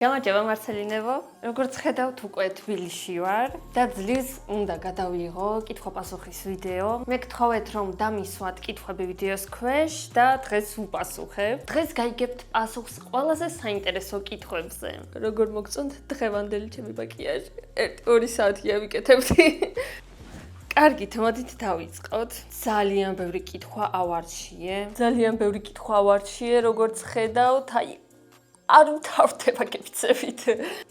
გამარჯობა მარცელინევო, როგორც ხედავთ უკვე თბილისში ვარ და ძლივს უნდა გადავიღო კითხვა-პასუხის ვიდეო. მე გთხოვეთ რომ დამისვათ კითხვები ვიდეოს ქვეშ და დღეს ვუპასუხებ. დღეს გაიგებთ პასუხს ყველაზე საინტერესო კითხვებზე. როგორ მოგწონთ დღევანდელი ჩემი მაკიაჟი? 1-2 საათია ვიკეთებდი. კარგით, მოდით დავიწყოთ. ძალიან ბევრი კითხვა ავარჩიე, როგორც ხედავთ, არ უთავრდება გეფიცებით.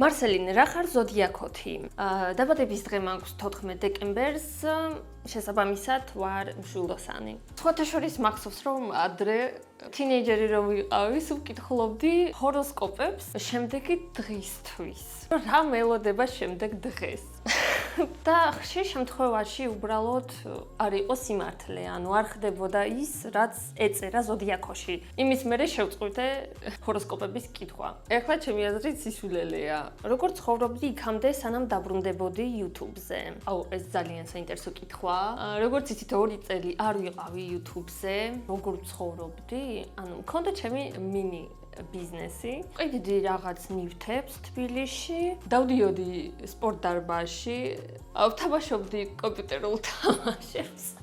მარსელინ, რა ხარ ზოდიაქოთი? დაბადების დღე მაქვს 14 დეკემბერს, შესაბამისად ვარ მშვილდოსანი. სხვათა შორის მახსოვს რომ ადრე თინეიჯერი რომ ვიყავი, სულ ვკითხულობდი ჰოროსკოპებს შემდეგი დღისთვის. რა მელოდება შემდეგ დღეს? და ხშირ შემთხვევაში უბრალოდ არ იყო სიმართლე, ანუ არ ხდებოდა ის, რაც ეწერა ზოდიაქოში. იმის მერე შევწყვიტე ჰოროსკოპების კითხვა. ეხლა ჩემი აზრით სისულელეა. როგორ ცხოვრობდი იქამდე, სანამ დაბრუნდებოდი YouTube-ზე? ეს ძალიან საინტერესო კითხვა. როგორც იცით, 2 წელი არ ვიყავი YouTube-ზე. როგორ ცხოვრობდი? ანუ მქონდა ჩემი მინი ბიზნესი. ყიდდი რაღაც ნივთებს თბილისში, დავდიოდი სპორტ დარბაზში, ვთამაშობდი კომპიუტერულ თამაშებს.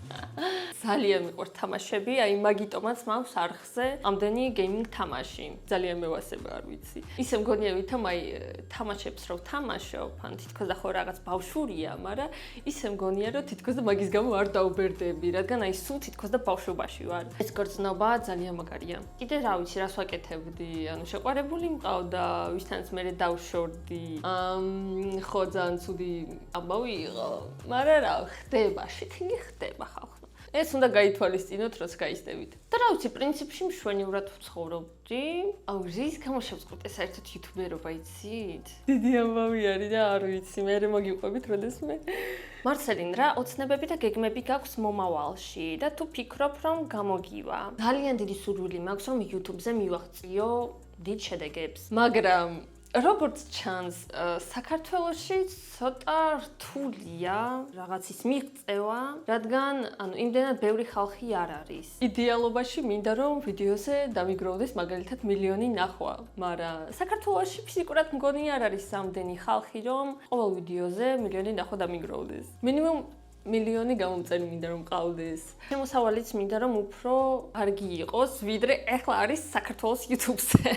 ძალიან მიყვარს თამაშები, მაგიტომაც მაქვს არხზე ამდენი გეიმინგ თამაში. ძალიან მევასება, არ ვიცი. ისე მგონია ვითომ თამაშებს რო ვთამაშობ, ან თითქოს და ხო რაღაც ბავშვურია, მაგრამ ისე მგონია რომ თითქოს და მაგის გამო არ დაუბერდები, რადგან სულ თითქოს და ბავშვობაში ვარ. ეს გრძნობა ძალიან მაგარია. კიდე რა ვიცი, რას ვაკეთებდი, ანუ შეყვარებული მყავდა, ვისთანაც მე დავშორდი. ხო ძალიან ცუდი ამბავი იყო, მაგრამ რა ხდება, შეთილი ხდება ხალხო. ეს უნდა გაითვალისწინოთ, როც გაიზდებით. და რა ვიცი, პრინციპში მშვენივრად ვცხოვრობდი. რის გამო შევწყვიტე საერთოდ იუთუბერობა, იცით? დიდი ამბავი არის და არ ვიცი, მე მოგიყვებით როდესმე. მარცელინ, რა ოცნებები და გეგმები გაქვს მომავალში და თუ ფიქრობ რომ გამოგივა? ძალიან დიდი სურვილი მაქვს რომ YouTube-ზე მივაღწიო დიდ შედეგებს, მაგრამ როგორც ჩანს, საქართველოში ცოტა რთულია რაღაცის მიღწევა, რადგან იმდენად ბევრი ხალხი არ არის. იდეალობაში მინდა რომ ვიდეოზე დამიგროვდეს მაგალითად 1 მილიონი ნახვა, მაგრამ საქართველოში ფიზიკურად მგონი არ არის ამდენი ხალხი, რომ ყოველ ვიდეოზე 1 მილიონი ნახვა დამიგროვდეს. მინიმუმ 1 მილიონი გამომწერი მინდა რომ ყავდეს. შემოსავალიც მინდა რომ უფრო კარგი იყოს, ვიდრე ეხლა არის საქართველოს YouTube-ზე.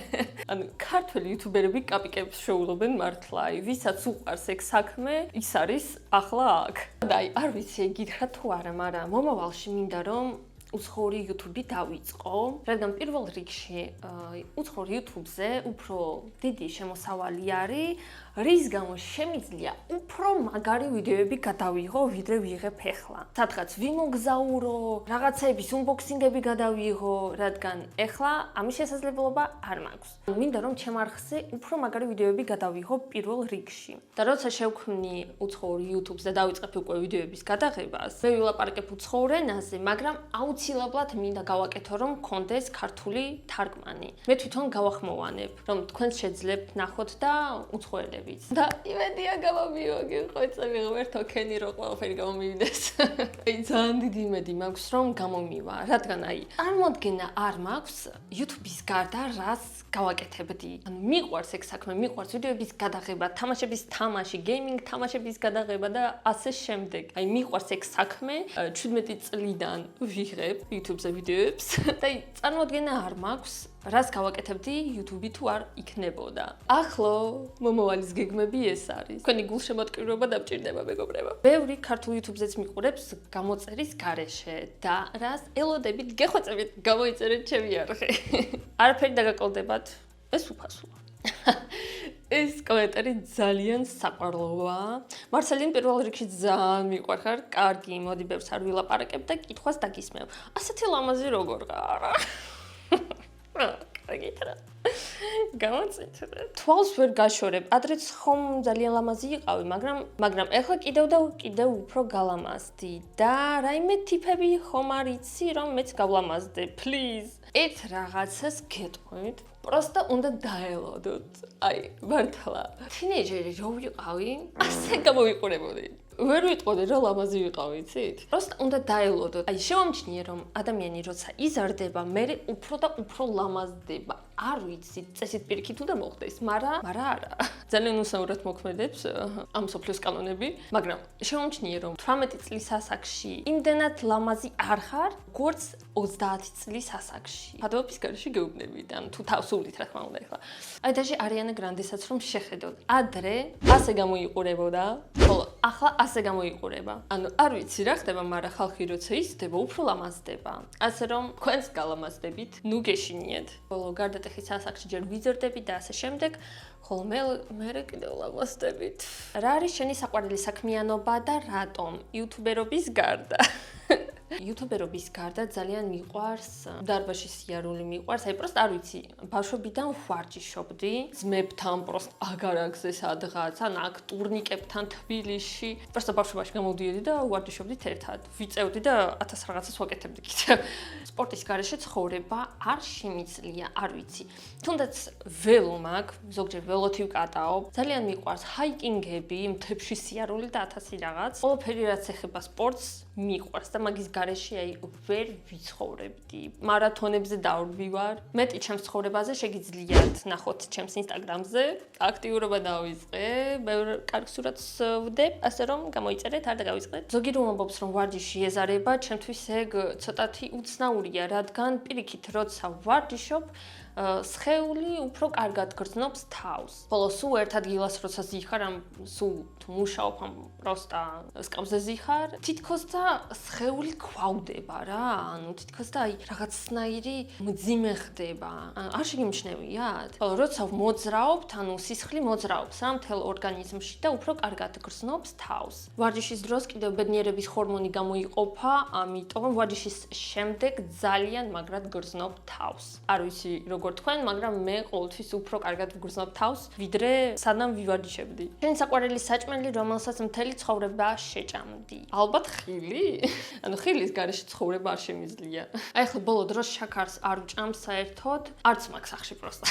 ქართველი იუთუბერები კაპიკებს შეულობენ მართლა, ვისაც უყვარს ეგ საქმე, ის არის ახლა აქ. და არ ვიცი, გითხრათ თუ არა, მაგრამ მომავალში მინდა რომ უცხოური YouTube-ი დავიწყო, რადგან პირველ რიგში უცხოურ YouTube-ზე უფრო დიდი შემოსავალი არის, რის გამო შემიძლია უფრო მაგარი ვიდეოები გადავიღო, ვიდრე ვიღებ ეხლა. სადღაც ვიმოგზაურო, რაღაცების unboxing-ები გადავიღო, რადგან ეხლა ამის შესაძლებლობა არ მაქვს. მინდა რომ ჩემ არხზე უფრო მაგარი ვიდეოები გადავიღო პირველ რიგში. და როცა შევქმნი უცხოურ YouTube-ზე და დავიწყებ უკვე ვიდეოების გადაღებას, მე ვილაპარაკებ უცხოურ ენაზე, მაგრამ აუცილებლად მინდა გავაკეთო რომ მქონდეს ქართული თარგმანი. მე თვითონ გავახმოვანებ, რომ თქვენ შეძლებთ ნახოთ და უცხოელები. და იმედია გამომივაგე, ხო წამიღო ერთ თოკენი რო ყველაფერი გამომივიდეს. ძალიან დიდი იმედი მაქვს რომ გამომივა, რადგან წარმოდგენა არ მაქვს YouTube-ის გარდა რას გავაკეთებდი. მიყვარს ეგ საქმე, მიყვარს ვიდეოების გადაღება, თამაშების თამაში, გეიმინგ თამაშების გადაღება და ასე შემდეგ. მიყვარს ეგ საქმე, 17 წლიდან ვიღებ YouTube-ზე ვიდეოებს და წარმოდგენა არ მაქვს რას გავაკეთებდი YouTube-ი თუ არ იქნებოდა. ახლო მომავალის გეგმები ეს არის. თქვენი გულშემატკივრობა დამჭირდება, მეგობრებო. ბევრი ქართულ YouTube-ზეც მიყურებს გამოწერის გარეშე და რას ელოდებით, გეხვეწებით, გამოიწერეთ ჩემი არხი. არაფერი დაგაკოლდებათ, ეს უფასოა. ეს კომენტარი ძალიან საყვარლოა. მარცელინ, პირველ რიგში ძალიან მიყვარხარ, კარგი, მოდი ბევრს არ ვილაპარაკებ და კითხვას დაგისმევ. ასეთი ლამაზი როგორ ხარ? კარგით რა. გამოციტრე. თვალს ვერ გაშორებ. ადრეც ხომ ძალიან ლამაზი იყავი, მაგრამ ეხლა კიდევ უფრო გალამაზდი და რაიმე ტიპები ხომ არ იცი რომ მეც გავლამაზდე, please. ეს რაღაცას გეტყვით. პროსტა უნდა დაელოდოთ. მართლა. თინეიჯერი რო ვიყავი, ასე გამოვიყურებოდი. ვერ ვიტყოდი რომ ლამაზი ვიყავ, იცით? პროსტა უნდა დაელოდოთ. შევამჩნიე რომ ადამიანი როცა იზარდება, მე უფრო და უფრო ლამაზდება. არ ვიცი, წესით პირიქით უნდა მოხდეს, მაგრამ არა. ძალიან უსაურად მოქმედებს ამ სოფლის კანონები, მაგრამ შემომჩნია რომ 18 წლის ასაკში იმდენად ლამაზი არ ხარ, როგორც 30 წლის ასაკში. ფადობის გარეშე გეუბნებით, ან თუ თავს ულით რა თქმა უნდა ახლა. აი დაჟე არიანა გრანდესაც რომ შეხედოთ. ადრე ასე გამოიყურებოდა, ხოლო ახლა ასე გამოიყურება. ანუ არ ვიცი რა ხდება, მაგრამ ხალხი როცა იზრდება, უფრო ლამაზდება. ასე რომ თქვენს გალამაზდებით, ნუ გეშინიეთ. ხოლო გარდატეხის ასაკში ჯერ ვიზრდებით და ასე შემდეგ, ხოლო მე კიდევ ლამაზდებით. რა არის შენი საყვარელი საქმიანობა და რატომ? იუთუბერობის გარდა. იუთუბერობის გარდა ძალიან მიყვარს დარბაზში სიარული მიყვარს, აი პროსტ არ ვიცი, ბავშვობიდან ვარჯიშობდი, ძმებთან პროსტ აგარაგზე სადღაც, ან აქ ტურნიკებთან თბილისში, პროსტ ბავშვობაში გამოვდიოდი და ვარჯიშობდით ერთად, ვიწევდი და 1000 რაღაცას ვაკეთებდი კიდე. სპორტის გარეშე ცხოვრება არ შემიძლია, არ ვიცი. თუნდაც ველო მაქვს, ზოგჯერ ველოთი ვკატაობ, ძალიან მიყვარს ჰაიკინგები, მთებში სიარული და 1000 რაღაც. ყველაფერი რაც ეხება სპორტს მიყვარს და მაგის გარეშე აი ვერ ვიცხოვრებდი. მარათონებზე დავდივარ. მეტი ჩემს ცხოვრებაზე შეგიძლიათ ნახოთ ჩემს ინსტაგრამზე. აქტიურობა დავიწყე, ბევრ კარგ სურათს ვდებ, ასე რომ გამოიწერეთ, არ დაგავიწყდეთ. ზოგი რომ ამბობს რომ ვარჯიში ეზარება, ჩემთვის ეგ ცოტათი უცნაურია, რადგან პირიქით როცა ვარჯიშობ, სხეული უფრო კარგად გრძნობს თავს. ხოლო სულ ერთ ადგილას როცა ზიხარ, ამ სულ თუ მუშაობ ამ პროსტა სკამზე ზიხარ, თითქოს და სხეული ქვავდება რა, ანუ თითქოს და აი რაღაცნაირი მძიმე ხდება. არ შეგიმჩნევიათ? ხოლო როცა მოძრაობთ, ანუ სისხლი მოძრაობს ამ მთელ ორგანიზმში და უფრო კარგად გრძნობს თავს. ვარჯიშის დროს კიდევ ბედნიერების ჰორმონი გამოიყოფა, ამიტომ ვარჯიშის შემდეგ ძალიან მაგრად გრძნობ თავს. არ ვიცი როგორ თქვენ, მაგრამ მე ყოველთვის უფრო კარგად ვგრძნობ თავს, ვიდრე სანამ ვივარჯიშებდი. შენი საყვარელი საჭმელი, რომელსაც მთელი ცხოვრება შეჭამდი? ალბათ ხილი? ანუ ხილის გარეშე ცხოვრება არ შემიძლია. აი ახლა ბოლო დროს შაქარს არ ვჭამ საერთოდ, არც მაქვს სახში პროსტა.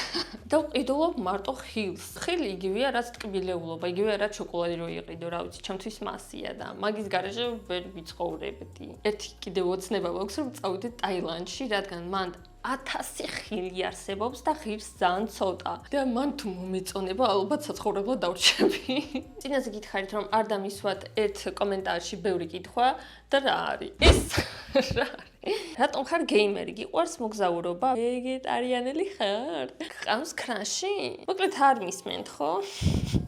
და ვყიდულობ მარტო ხილს. ხილი იგივეა, რაც ტკბილეულობა, იგივეა, რაც შოკოლადი რო იყიდო, რა ვიცი, ჩემთვის მასია და მაგის გარეშე ვერ ვიცხოვრებდი. ერთი კიდევ ოცნება მაქვს, რომ წავიდე ტაილანდში, რადგან მან 1000 ხილი არსებობს და ღირს ძალიან ცოტა. და მან თუ მომეწონება, ალბათ საცხოვრებლად დავრჩები. წინაზე გითხარით, რომ არ დამისვათ ერთ კომენტარში ბევრი კითხვა და რა არის? ეს რა არის? რატომ ხარ გეიმერი? გიყვარს მოგზაურობა? ვეგეტარიანელი ხარ? ყავს ქრაში? მოკლედ არ მისმენთ, ხო?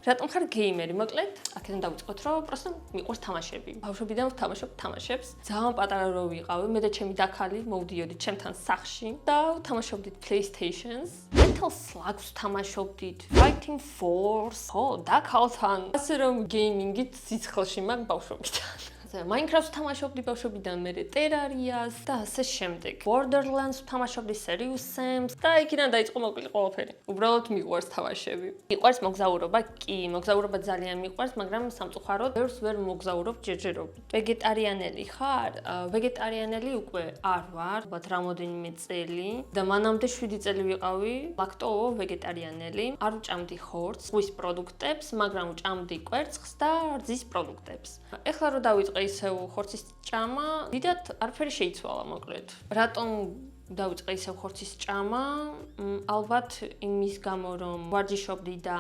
რატომ ხარ გეიმერი? მოკლედ, აქედან დავიწყოთ, რომ პროსტა მიყვარს თამაშები. ბავშვობიდან ვთამაშობ თამაშებს. ძალიან პატარა რო ვიყავი, მე და ჩემი დაქალი მოვდიოდით ჩემთან სახლში და ვთამაშობდით PlayStation-ს. Metal Slug-ს ვთამაშობდით, Fighting Force, ხო, დაქალთან. ასე რომ გეიმინგით სიცხლში მაგ ბავშვობიდან. Minecraft თამაშობდი ბავშვობიდან, მერე Terraria-ს და ასე შემდეგ. Borderlands თამაშობდი, Serious Sam-ს და იქიდან დაიწყო მოკლედ ყველაფერი. უბრალოდ მიყვარს თამაშები. მიყვარს მოგზაურობა? კი, მოგზაურობა ძალიან მიყვარს, მაგრამ სამწუხაროდ ბევრს ვერ მოგზაურობ ჯერჯერობით. ვეგეტარიანელი ხარ? ვეგეტარიანელი უკვე არ ვარ, ალბათ რამოდენიმე წელი და მანამდე 7 წელი ვიყავი ლაქტოო ვეგეტარიანელი. არ ვჭამდი ხორცს, ზღვის პროდუქტებს, მაგრამ ვჭამდი კვერცხს და რძის პროდუქტებს. ეხლა რო დავიწყე ისევ ხორცის ჭამა, დიდად არაფერი შეიცვალა მოკლედ. რატომ დავიწყე ისევ ხორცის ჭამა? ალბათ იმის გამო, რომ ვარჯიშობდი და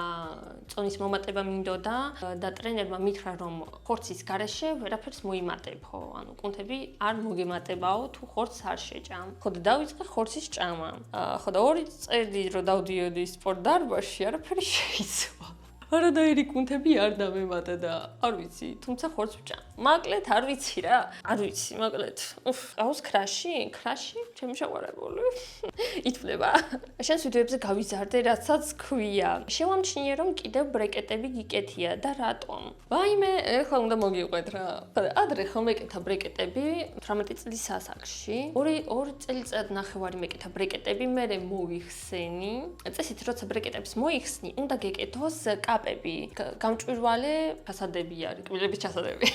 წონის მომატება მინდოდა და ტრენერმა მითხრა, რომ ხორცის გარეშე ვერაფერს მოიმატებ, ხო? ანუ კუნთები არ მოგემატებაო, თუ ხორცს არ შეჭამ. ხო და დავიწყე ხორცის ჭამა. ხო და 2 წელი რო დავდიოდი სპორტ დარბაზში, არაფერი შეიცვალა. არადაირი კუნთები არ დამემატა და არ ვიცი, თუმცა ხორცს ვჭამ. მოკლედ არ ვიცი რა. არ ვიცი, მოკლედ. ყავს ქრაში? ქრაში? ჩემი შეყვარებული. ითვლება. შენს ვიდეოებზე გავიზარდე, რასაც ქვია. შევამჩნიე, რომ კიდევ ბრეკეტები გიკეთია და რატომ? ვაიმე, ეხლა უნდა მოგიყვეთ რა. ადრე ხომ მეკეთა ბრეკეტები 18 წლის ასაკში. 2 წელიწად ნახევარი მეკეთა ბრეკეტები, მერე მოიხსენი. წესით, როცა ბრეკეტებს მოიხსნი, უნდა გეკეთოს კაპები, გამჭვირვალე ფასადები არის, კბილების ჩასადები.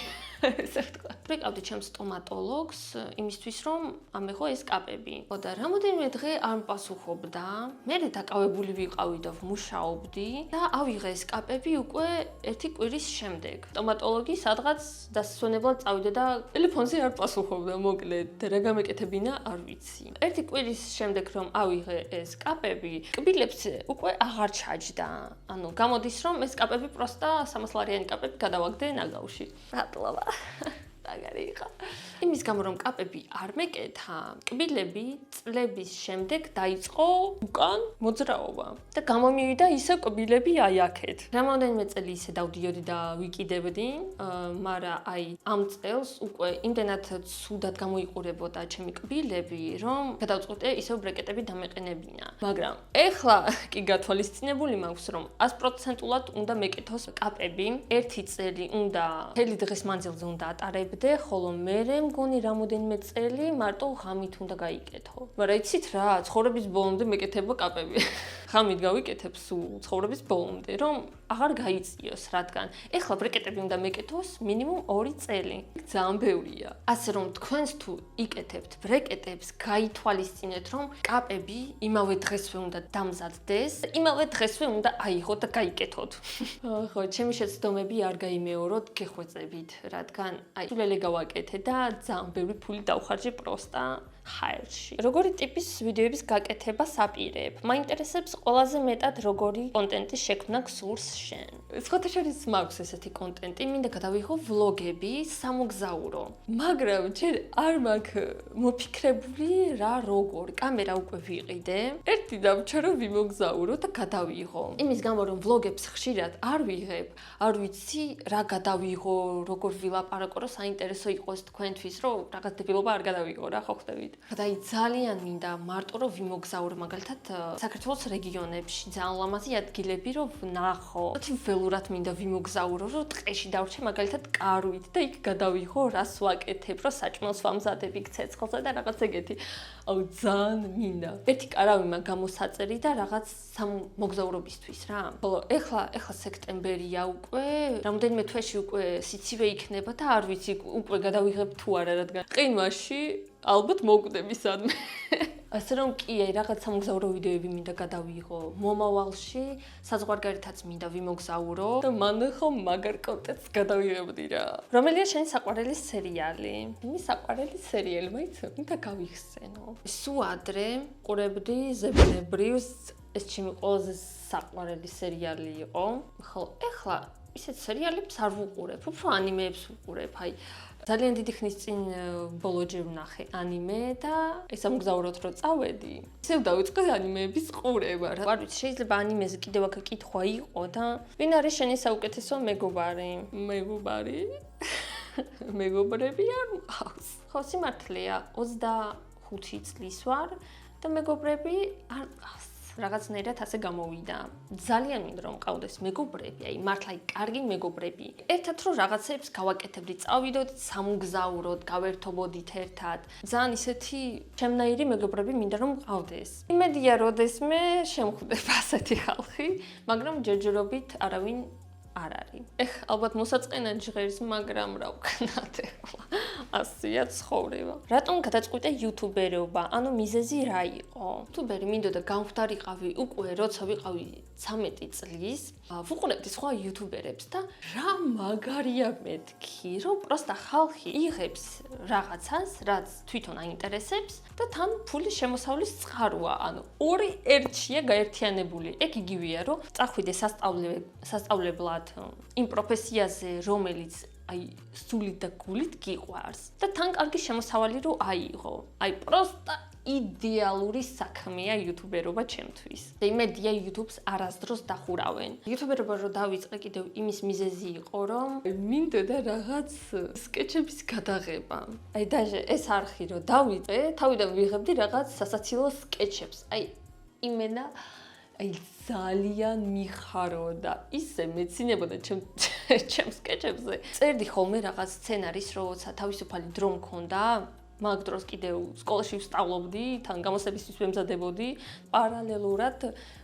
ესე ვთქვა. ვიყავდი ჩემს სტომატოლოგს იმისთვის რომ ამეღო ეს კაპები. და რამოდენიმე დღე არ მპასუხობდა. მე დაკავებული ვიყავი და ვმუშაობდი და ავიღე ეს კაპები უკვე ერთი კვირის შემდეგ. სტომატოლოგი სადღაც დასასვენებლად წავიდა და ტელეფონზე არ პასუხობდა, მოკლედ და რა გამეკეთებინა არ ვიცი. ერთი კვირის შემდეგ რომ ავიღე ეს კაპები, კბილებს უკვე აღარ ჩაჯდა. ანუ გამოდის რომ ეს კაპები პროსტა 300 ლარიანი კაპები გადავაგდე ნაგავში. მადლობა. აგარი იყო. იმის გამო რომ კაპები არ მეკეთა, კბილები წლების შემდეგ დაიწყო უკან მოძრაობა და გამომივიდა ისე კბილები აი აქეთ. რამოდენიმე წელი ისე დავდიოდი და ვიკიდებდი, მაგრამ აი ამ წელს უკვე იმდენად ცუდად გამოიყურებოდა ჩემი კბილები, რომ გადავწყვიტე ისევ ბრეკეტები დამეყენებინა. მაგრამ ეხლა კი გათვალისწინებული მაქვს, რომ 100%-ულად უნდა მეკეთოს კაპები, ერთი წელი უნდა მთელი დღის მანძილზე უნდა ატარებ ხოლო მერე მგონი რამოდენიმე წელი მარტო ღამით უნდა გაიკეთო. მაგრამ იცით რა, ცხოვრების ბოლომდე მეკეთება კაპები. ღამით გავიკეთებ სულ ცხოვრების ბოლომდე, რომ აღარ გაიწიოს, რადგან ეხლა ბრეკეტები უნდა მეკეთოს მინიმუმ 2 წელი. ძალიან ბევრია. ასე რომ თქვენს თუ იკეთებთ ბრეკეტებს, გაითვალისწინეთ, რომ კაპები იმავე დღესვე უნდა დამზადდეს, იმავე დღესვე უნდა აიღოთ და გაიკეთოთ. ხო, ჩემი შეცდომები არ გაიმეოროთ, გეხვეწებით, რადგან აი სულელე გავაკეთე და ძალიან ბევრი ფული დავხარჯე პროსტა ჰაერში. როგორი ტიპის ვიდეოების გაკეთებას აპირებ? მაინტერესებს ყველაზე მეტად როგორი კონტენტის შექმნა გსურს შენ. სხვათა შორის მაქვს ესეთი კონტენტი, მინდა გადავიღო ვლოგები, სამოგზაურო. მაგრამ ჯერ არ მაქვს მოფიქრებული რა როგორ. კამერა უკვე ვიყიდე. ერთი დამჩა რომ ვიმოგზაურო და გადავიღო. იმის გამო რომ ვლოგებს ხშირად არ ვიღებ, არ ვიცი რა გადავიღო, როგორ ვილაპარაკო, რომ საინტერესო იყოს თქვენთვის, რომ რაღაც დებილობა არ გადავიღო რა, ხო ხდებით? და ძალიან მინდა მარტო რომ ვიმოგზაურო მაგალითად საქართველოს რეგიონებში ძალიან ლამაზი ადგილები რომ ვნახო. ველურად მინდა ვიმოგზაურო რომ ტყეში დავრჩე მაგალითად კარვით და იქ გადავიღო რას ვაკეთებ, რომ საჭმელს ვამზადებ იქ ცეცხლზე და რაღაც ეგეთი. აუ ძალიან მინდა. ერთი კარავი მაგ გამოსაწერი და რაღაც მოგზაურობისთვის რა. ხოლო ეხლა სექტემბერია უკვე, რამდენიმე თვეში უკვე სიცივე იქნება და არ ვიცი უკვე გადავიღებ თუ არა, რადგან ყინვაში ალბათ მოკვდები სადმე. ასე რომ კი, რაღაც სამოგზაურო ვიდეოები მინდა გადავიღო. მომავალში საზღვარგარეთაც მინდა ვიმოგზაურო და მან ხო მაგარ კონტენტს გადავიღებდი რა. რომელია შენი საყვარელი სერიალი? იმის საყვარელი სერიალი, მაინც მინდა გავიხსენო. სულ ადრე ყურებდი ზებუნებრივს, ეს ჩემი ყველაზე საყვარელი სერიალი იყო. ხოლო ეხლა ისეთ სერიალებს არ ვუყურებ, უფრო ანიმეებს ვუყურებ, აი ძალიან დიდი ხნის წინ ბოლო ჯერ ვნახე ანიმე და ეს ამგზავროთ რომ წავედი. ისევ დავიწყე ანიმეების ყურება რა. არ ვიცი, შეიძლება ანიმეზე კიდევ აქ კითხვა იყო და ვინ არის შენი საუკეთესო მეგობარი? მეგობრები არ მყავს. ხო, სიმართლეა, 25 წლის ვარ და მეგობრები არ მყავს. რაღაცნაირად ასე გამოვიდა. ძალიან მინდა რომ მყავდეს მეგობრები, აი მართლა კარგი მეგობრები. ერთად რომ რაღაცებს გავაკეთებდით, წავიდოთ სამგზავროდ, გავერთობოდით ერთად. ძალიან ისეთი ჩემნაირი მეგობრები მინდა რომ მყავდეს. იმედია როდესმე შემხვდება ასეთი ხალხი, მაგრამ ჯერჯერობით არავინ არ არის. ალბათ მოსაწყენად ჟღერს, მაგრამ რა ვქნათ ახლა. ასია ცხოვრება. რატომ გადაწყვიტე იუთუბერობა? ანუ მიზეზი რა იყო? იუთუბერი მინდოდა გამხდარიყავი უკვე როცა ვიყავი 13 წლის, ვუყურებდი სხვა იუთუბერებს და რა მაგარია მეთქი, რომ პროსტა ხალხი იღებს რაღაცას, რაც თვითონ აინტერესებს და თან ფულის შემოსავლის წყაროა. ანუ ორი ერთშია გაერთიანებული. ეგ იგივეა, რომ წახვიდე სასწავლებლად იმ პროფესიაზე, რომელიც აი სულით და გულით გიყვარს და თან კარგი შემოსავალი რო აიღო. აი პროსტა იდეალური საქმეა იუთუბერობა ჩემთვის. და იმედია YouTube-ს არასდროს დახურავენ. იუთუბერობა რო დავიწყე კიდევ იმის მიზეზი იყო, რომ მინდოდა რაღაც სკეჩების გადაღება. აი დაჟე ეს არხი რო დავიწყე, თავიდან ვიღებდი რაღაც სასაცილო სკეჩებს. აი იმენა აი ძალიან მიხაროდა. ისე მეცინებოდა ჩემს სკეჩებზე. წერდი ხოლმე რაღაც სცენარის, როცა თავისუფალი დრო მქონდა მაგ დროს კიდევ სკოლაში ვსწავლობდი, თან გამოსალებისთვის ვემზადებოდი, პარალელურად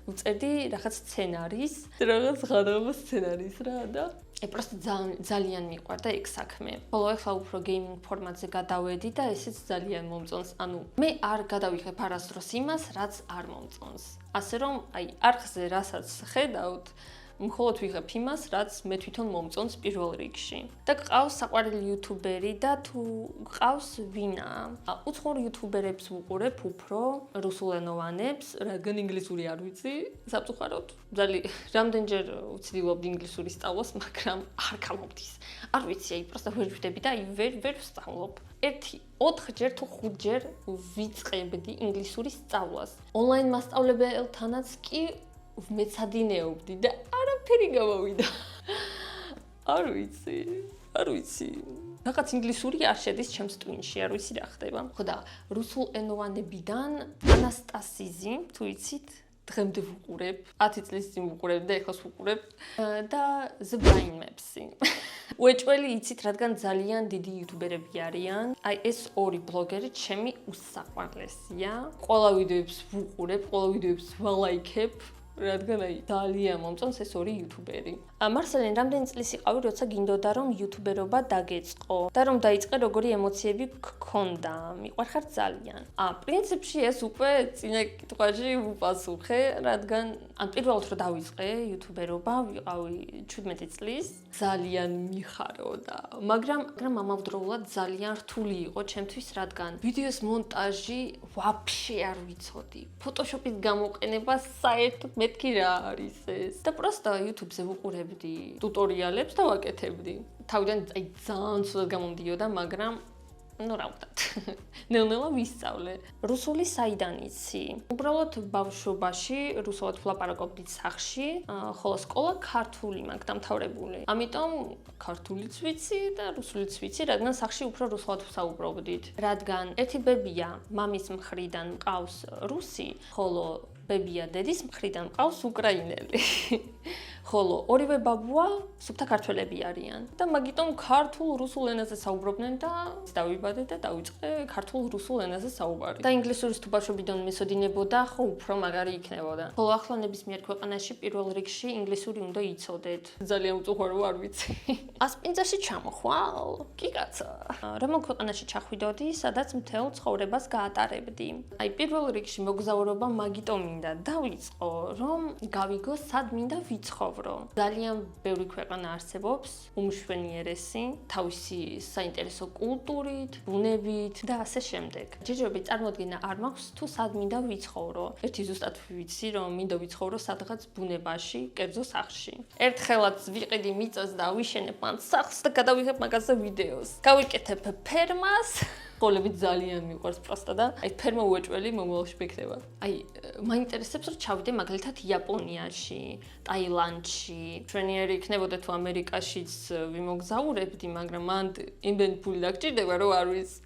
ვწერდი რაღაც სცენარის, რაღაც ღადაღება სცენარის რა და просто ძალიან მიყვარდა ეგ საქმე. ხოლო ახლა უფრო გეიმინგ ფორმატზე გადავედი და ესეც ძალიან მომწონს. ანუ მე არ გადავიღებ არასდროს იმას, რაც არ მომწონს. ასე რომ, აი, არხზე რასაც ხედავთ, მხოლოდ ვიღებ იმას, რაც მე თვითონ მომწონს პირველ რიგში. და გყავს საყვარელი იუთუბერი და თუ გყავს ვინა? უცხოურ იუთუბერებს ვუყურებ უფრო, რუსულენოვანებს, რადგან ინგლისური არ ვიცი, სამწუხაროდ. რამდენჯერ ვცდილობდი ინგლისური სწავლას, მაგრამ არ გამომდის. არ ვიცი, აი, просто ვერ ვხვდები და აი ვერ ვსწავლობ. 4-ჯერ თუ 5-ჯერ ვიწყებდი ინგლისური სწავლას. ონლაინ მასწავლებელთანაც კი მეცადინეობდი და არაფერი გამოვიდა. არ ვიცი. რაღაც ინგლისური არ შედის ჩემს ტვინში, არ ვიცი რა ხდება. ხო და რუსულენოვანებიდან ანასტასიზი, თუ იცით, დღემდე ვუყურებ, 10 წლის წინ ვუყურებ და ეხლა ვუყურებ და The Brain Maps-ი. უეჭველი იცით, რადგან ძალიან დიდი იუთუბერები არიან. აი ეს ორი ბლოგერი ჩემი უსაყვარლესია. ყველა ვიდეოებს ვუყურებ, ყველა ვიდეოებს ვალაიქებ. რადგან აი ძალიან მომწონს ეს ორი იუთუბერი. მარსელენ რამდენი წლის იყავი, როცა გინდოდა რომ იუთუბერობა დაგეწყო და რომ დაიწყე როგორი ემოციები გქონდა? მიყვარხარ ძალიან. პრინციპში ეს უკვე წინა კითხვაში ვუპასუხე, რადგან პირველად რო დავიწყე იუთუბერობა, ვიყავი 17 წლის, ძალიან მიხაროდა, მაგრამ ამავდროულად ძალიან რთული იყო ჩემთვის, რადგან ვიდეოს მონტაჟი ვაფშე არ ვიცოდი. ფოტოშოპის გამოყენება საერთოდ მეთქი რა არის ეს. და პროსტა YouTube-ზე ვუყურებდი ტუტორიალებს და ვაკეთებდი. თავიდან აი ძალიან ცუდად გამომდიოდა, მაგრამ ну რა ვთქვათ. ნელ-ნელა ვისწავლე. რუსული საიდან იცი? უბრალოდ ბავშვობაში რუსულად ვლაპარაკობდი სახლში, ხოლო სკოლა ქართული მაქვს დამთავრებული. ამიტომ ქართულიც ვიცი და რუსულიც ვიცი, რადგან სახლში უფრო რუსულად ვსაუბრობდით. რადგან ერთი ბებია მამის მხრიდან მყავს რუსი, ხოლო ბებია დედის მხრიდან მყავს უკრაინელი. ხოლო ორივე ბაბუა სუფთა ქართველები არიან და მაგიტომ ქართულ რუსულ ენაზე საუბრობდნენ და დავიბადე და დავიწყე ქართულ რუსულ ენაზე საუბარი. და ინგლისურის თუ ბავშვობიდან მესოდინებოდა, ხო უფრო მაგარი იქნებოდა. ხოლო ახლა ნებისმიერ ქვეყანაში პირველ რიგში ინგლისური უნდა იცოდეთ. ძალიან უწუხარო არ ვიცი. ასპინძაში ჩამოხვალ? კი კაცა. რომელ ქვეყანაში ჩახვიდოდი, სადაც მთელ ცხოვრებას გაატარებდი? აი პირველ რიგში მოგზაურობა მაგიტომ მინდა დავიწყო, რომ გავიგო სად მინდა ვიცხოვრო. ძალიან ბევრი ქვეყანა არსებობს, უმშვენიერესი, თავისი საინტერესო კულტურით, ბუნებით და ასე შემდეგ. ჯერჯერობით წარმოდგენა არ მაქვს თუ სად მინდა ვიცხოვრო. ერთი ზუსტად ვიცი, რომ მინდა ვიცხოვრო სადღაც ბუნებაში, კერძო სახლში. ერთხელაც ვიყიდი მიწას და ვიშენებ მან სახლს და გადავიღებ მაგაზე ვიდეოს. გავიკეთებ ფერმას. სკოლები ძალიან მიყვარს პროსტა და აი ფერმა უეჭველი მომავალში მექნება. აი მაინტერესებს რომ ჩავიდე მაგალითად იაპონიაში, ტაილანდში. ჩვენიერი იქნებოდა თუ ამერიკაშიც ვიმოგზაურებდი, მაგრამ მან იმდენი ფული დაგჭირდება რომ არ ვიცი.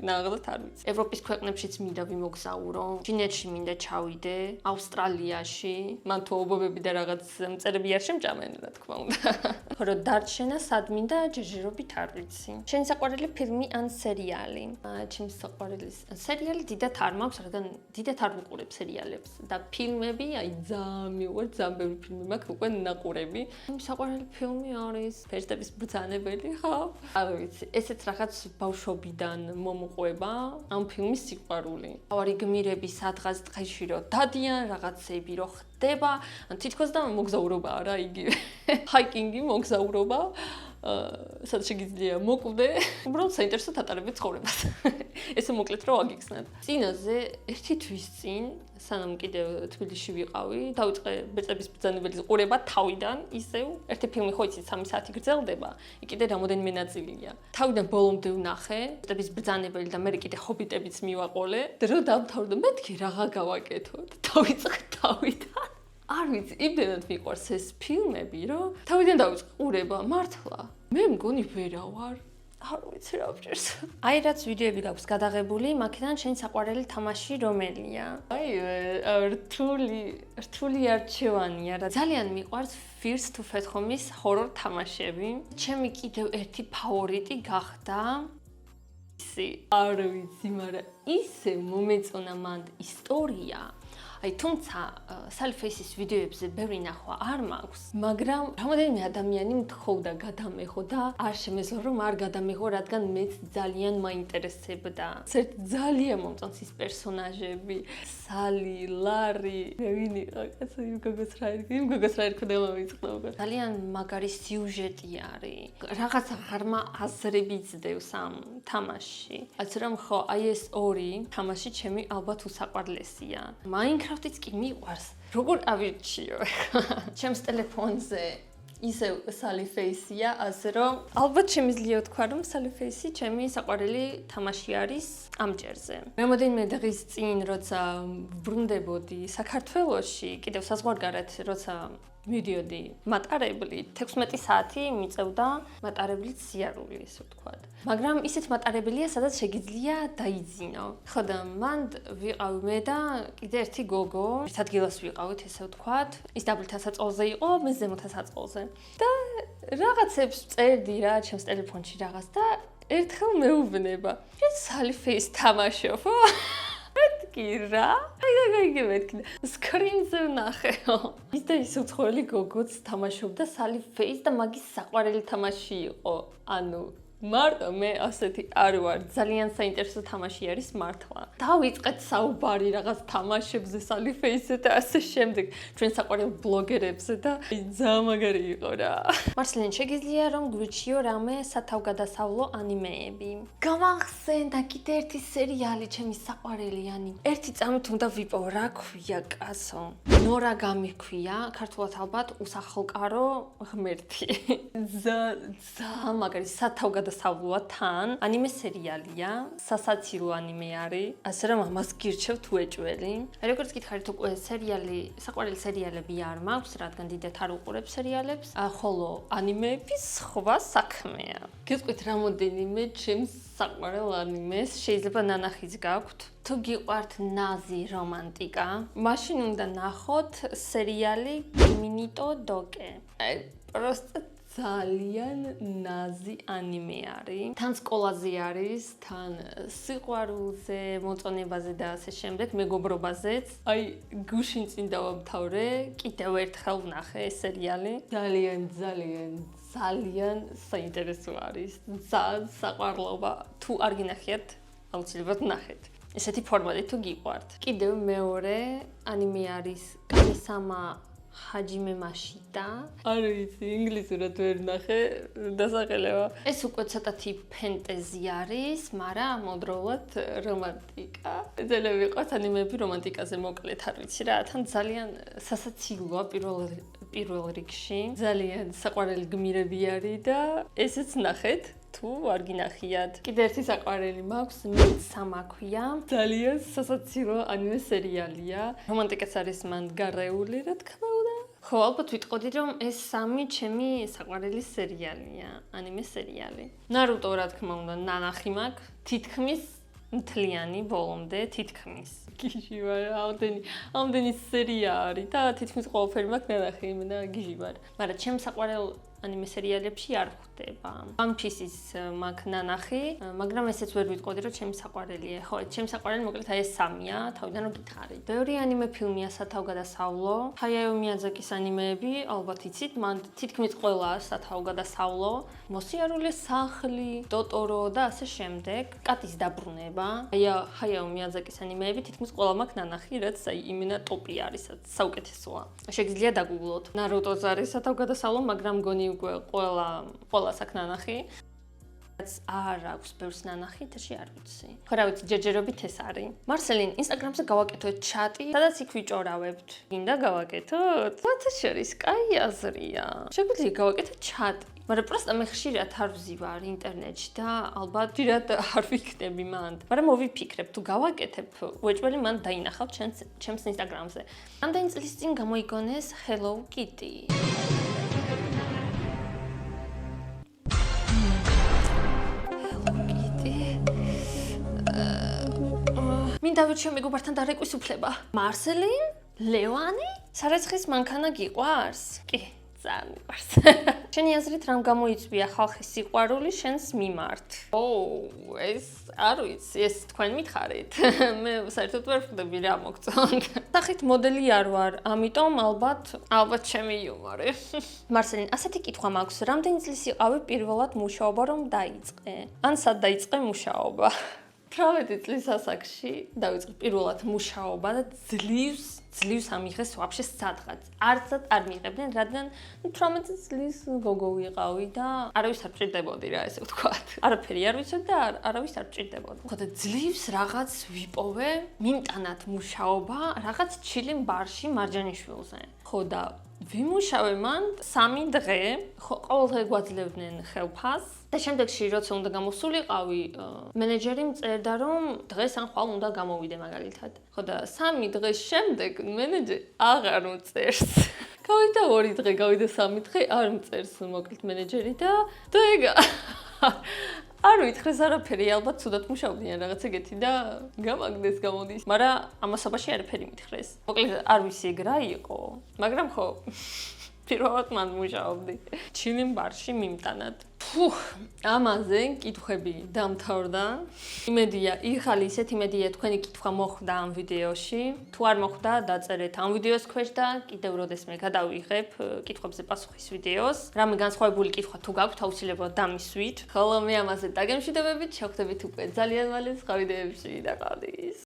ნაღდათ არ ვიცი. ევროპის ქვეყნებშიც მინდა ვიმოგზაურო, ჩინეთში მინდა ჩავიდე, ავსტრალიაში. მან თუ ობობები და რაღაც მწერები არ შემჭამენ, რა თქმა უნდა. ხოლო დარჩენა სად მინდა ჯერჯერობით არ ვიცი. შენი საყვარელი ფილმი ან სერიალი? ჩემს საყვარელი სერიალი დიდად არ მაქვს, რადგან დიდად არ ვუყურებ სერიალებს და ფილმები, აი ძალიან მიყვარს, ძალიან ბევრი ფილმი მაქვს უკვე ნაყურები. საყვარელი ფილმი არის ფერდების ბრძანებელი, ხო? არ ვიცი, ესეც რაღაც ბავშვობიდან მომყვება ამ ფილმის სიყვარული. თავარი გმირები სადღაც დღეში რო დადიან, რაღაცები რო ხდება, თითქოს და მოგზაურობაა რა იგივე. ჰაიკინგი, მოგზაურობა. სადაც შეგიძლია მოკვდე, უბრალოდ საინტერესო ატარებდე ცხოვრებას. ესე მოკლედ რომ აგიხსნათ. წინაზე ერთი თვის წინ, სანამ კიდევ თბილისში ვიყავი, დავიწყე ბეწების ბრძანებელი ყურება თავიდან, ისევ ერთი ფილმი ხო იცით 3 საათი გრძელდება, იქ კიდე რამოდენიმე ნაწილია. თავიდან ბოლომდე ვნახე, ბეწების ბრძანებელი და მე კიდე ჰობიტებიც მივაყოლე, და რომ დამთავრდა, მეთქი რაღა გავაკეთოთ. დავიწყე თავიდან. არ ვიცი, იმდენად მიყვარს ეს ფილმები, რომ თავიდან დავიწყე ყურება, მართლა. მე მგონი ვერა ვარ. არ ვიცი რა ვჭირს. აი რაც ვიდეოები გაქვს გადაღებული, მაქედან შენი საყვარელი თამაში რომელია? აი რთული არჩევანია რა. ძალიან მიყვარს Fears to Fat Home-ის ჰორორ თამაშები. ჩემი კიდევ ერთი ფავორიტი გახდა ვიცი, არ ვიცი, მაგრამ ისე მომეწონა მან ისტორია. აი თუმცა Salface-ის ვიდეოებზე ბევრი ნახვა არ მაქვს, მაგრამ რამოდენიმე ადამიანი მთხოვდა გადამეღო და არ შემეძლო რომ არ გადამეღო, რადგან მეც ძალიან მაინტერესებდა. ცერთ ძალიან მომწონს ის პერსონაჟები, სალი, ლარი, ვინი კაცო იმ გოგოს რა ერქვა დავიწყდა. ძალიან მაგარი სიუჟეტი არის. რაღაცა ღარმა აზრები ძლევს ამ თამაშში. ასე რომ ხო, აი ეს ორი თამაში ჩემი ალბათ უსაყვარლესია. Minecraft-იც კი მიყვარს. როგორ ავირჩიო ახლა? ჩემს ტელეფონზე ისევ Salface-ია, ასე რომ ალბათ შემიძლია თქვა, რომ Salface ჩემი საყვარელი თამაში არის ამ ჯერზე. რამოდენიმე დღის წინ, როცა ბრუნდებოდი საქართველოში, კიდევ საზღვარგარეთ, როცა მიდიოდი მატარებლით, 16 საათი მიწევდა მატარებლით სიარული, ესე ვთქვათ. მაგრამ ისეთ მატარებელია, სადაც შეგიძლია დაიძინო. ხო და მან ვიყავ მე და კიდე ერთი გოგო, ერთ ადგილას ვიყავით, ესე ვთქვათ. ის დაბლთა საწყალზე იყო, მე ზემოთა საწყალზე. და რაღაცებს წერდი რა, ჩემს ტელეფონში რაღაც და ერთხელ მეუბნება. Salface თამაშობ? მეთქი რა? აი მეთქი. სკრინზე ვნახეო. ის და ის უცხოელი გოგოც თამაშობდა Salface და მაგის საყვარელი თამაში იყო. ანუ მარტო მე ასეთი არ ვარ, ძალიან საინტერესო თამაში არის მართლა. დავიწყეთ საუბარი რაღაც თამაშებზე Salface-ზე და ასე შემდეგ, ჩვენ საყვარელ ბლოგერებზე და ძალიან მაგარი იყო რა. მარსელინ, შეგიძლია რომ გვირჩიო რამე სათავგადასავლო ანიმეები? გამახსენდა კიდე ერთი სერიალი, ჩემი საყვარელი ანიმე. ერთი წამით უნდა ვიპოვო, რა ქვია კაცო? ნორა გამიქვია, ქართულად ალბათ უსახლკარო ღმერთი. ძალიან მაგარი სათავგადასავლოა თან. ანიმე სერიალია, სასაცილო ანიმე არის. ასე რომ ამას გირჩევთ უეჭველი. როგორც გითხარით, უკვე სერიალი, საყვარელი სერიალები არ მაქვს, რადგან დიდად არ უყურებ სერიალებს, ხოლო ანიმეები სხვა საქმეა. გეტყვით რამოდენიმე ჩემს საყვარელ ანიმეს, შეიძლება ნანახიც გაქვთ. თუ გიყვართ ნაზი რომანტიკა, მაშინ უნდა ნახოთ სერიალი Kimi-to Doke. პროსტა ძალიან ნაზი ანიმე არის. თან სკოლაზე არის, თან სიყვარულზე, მოწონებაზე და ასე შემდეგ, მეგობრობაზეც. აი, გუშინ წინ დავამთავრე, კიდევ ერთხელ ვნახე ეს სერიალი. ძალიან საინტერესო არის. ძალიან საყვარლობა. თუ არ გინახიათ, აუცილებლად ნახეთ. ესეთი ფორმატი თუ გიყვართ. კიდევ მეორე ანიმე არის კამისამა ჰაჯიმე მაშიტა. არ ვიცი, ინგლისურად ვერ ნახე, დასახელება. ეს უკვე ცოტათი ფენტეზი არის, მაგრამ ამავდროულად რომანტიკა. ძალიან ვიყვართ ანიმეები რომანტიკაზე, მოკლედ არ ვიცი რა, თან ძალიან სასაცილოა პირველ რიგში. ძალიან საყვარელი გმირები არის და ესეც ნახეთ. თუ არ გინახიათ. კიდე ერთი საყვარელი მაქვს, Midsummer ქვია. ძალიან სასაცილო ანიმე სერიალია. რომანტიკაც არის მან გარეული, რა თქმა უნდა. ხო, ალბათ ვიტყოდი, რომ ეს სამი ჩემი საყვარელი სერიალია, ანიმე სერიალი. Naruto, რა თქმა უნდა, ნანახი მაქვს. თითქმის მთლიანი ბოლომდე, თითქმის. გიჟი ვარ, ამდენი სერია არის და თითქმის ყველაფერი მაქვს ნანახი, იმენა გიჟი ვარ. მაგრამ ჩემს საყვარელ ანიმე სერიალებში არ ხვდება. One Piece-ის მაქვს ნანახი, მაგრამ ესეც ვერ ვიტყოდი, რომ ჩემი საყვარელია. ხო, ჩემი საყვარელი მოკლედ აი ეს სამია, თავიდან რომ გითხარით. ბევრი ანიმე ფილმია სათავგადასავლო. Hayao Miyazaki-ის ანიმეები, ალბათ იცით, მან თითქმის ყველა სათავგადასავლო, მოსიარულე სახლი, ტოტორო და ასე შემდეგ. კატის დაბრუნება. Hayao Miyazaki-ის ანიმეები თითქმის ყველა მაქვს ნანახი, რაც აი იმენა ტოპი არის, საუკეთესოა. შეგიძლია დაგუგლოთ. Naruto-ს არის სათავგადასავლო, მაგრამ მგონი უკვე ყველას აქ ნანახი. არ აქვს ბევრს ნანახი, თაში არ ვიცი. ხო რა ვიცი, ჯერჯერობით ეს არის. მარსელინ, ინსტაგრამზე გავაკეთოთ ჩატი, სადაც იქ ვიჭორავებთ. გინდა გავაკეთოთ? მათ შორის კაი აზრია. შეგვიძლია გავაკეთოთ ჩატი. მაგრამ პროსტა მე ხშირად არ ვზივარ ინტერნეტში და ალბათ ხშირად არ ვიქნები მანდ. მაგრამ მოვიფიქრებ, თუ გავაკეთებ, უეჭველი მან დაინახავთ ჩემს ინსტაგრამზე. ამდენი წლის წინ გამოიგონეს Hello Kitty. მინდა ვირჩიო მეგობართან დარეკვის უფლება. მარსელინ? ლევანი? სარეცხის მანქანა გიყვარს? კი, ძალიან მიყვარს. შენი აზრით რამ გამოიწვია ხალხის სიყვარული შენს მიმართ? ეს არ ვიცი, ეს თქვენ მითხარით. მე საერთოდ ვერ ხვდები რა მოგწონთ. სახით მოდელი არ ვარ, ამიტომ ალბათ ჩემი იუმორი. მარსელინ, ასეთი კითხვა მაქვს, რამდენი წლის იყავი პირველად მუშაობა რომ დაიწყე? ან სად დაიწყე მუშაობა? 18 წლის ასაკში დავიწყე პირველად მუშაობა და ძლივს ამიღეს ვაფშე სადღაც. არცად არ მიიღებდნენ, რადგან 18 წლის გოგო ვიყავი და არავის არ მჭირდებოდი რა, ესე ვთქვათ. არაფერი არ ვიცოდი და არავის არ მჭირდებოდი. ხო და ძლივს რაღაც ვიპოვე, მიმტანად მუშაობა, რაღაც ჩილიმ ბარში მარჯანიშვილზე. ხო და ვიმუშავე მან 3 დღე, ხო ყოველდღე გვაძლევდნენ ხელფას და შემდეგში როცა უნდა გამოსულიყავი, მენეჯერი მწერდა რომ დღეს ან ხვალ უნდა გამოვიდე მაგალითად. ხო და 3 დღის შემდეგ მენეჯერი აღარ მწერს. გავიდა 2 დღე, გავიდა 3 დღე, არ მწერს მოკლედ მენეჯერი და ეგ არ ვითხრეს არაფერი, ალბათ ცუდად მუშაობდნენ რაღაც ეგეთი და გამაგდეს გამოდის. მაგრამ ამასობაში არაფერი მითხრეს. მოკლედ არ ვიცი ეგ რა იყო, მაგრამ ხო პირველად მან მუშაობდი. ჩილიმ ბარში მიმტანად. ამაზე კითხვები დამთავრდა. იმედია, იხალი ისეთ იმედია თქვენი კითხვა მოხვდა ამ ვიდეოში. თუ არ მოხვდა, დაწერეთ ამ ვიდეოს ქვეშ და კიდევ როდესმე გადავიღებ კითხვებზე პასუხის ვიდეოს. რამე განსხვავებული კითხვა თუ გაქვთ, აუცილებლად დამისვით. ხოლო მე ამაზე დაგემშვიდობებით, შევხვდებით უკვე ძალიან მალე სხვა ვიდეოებში და ყავდის.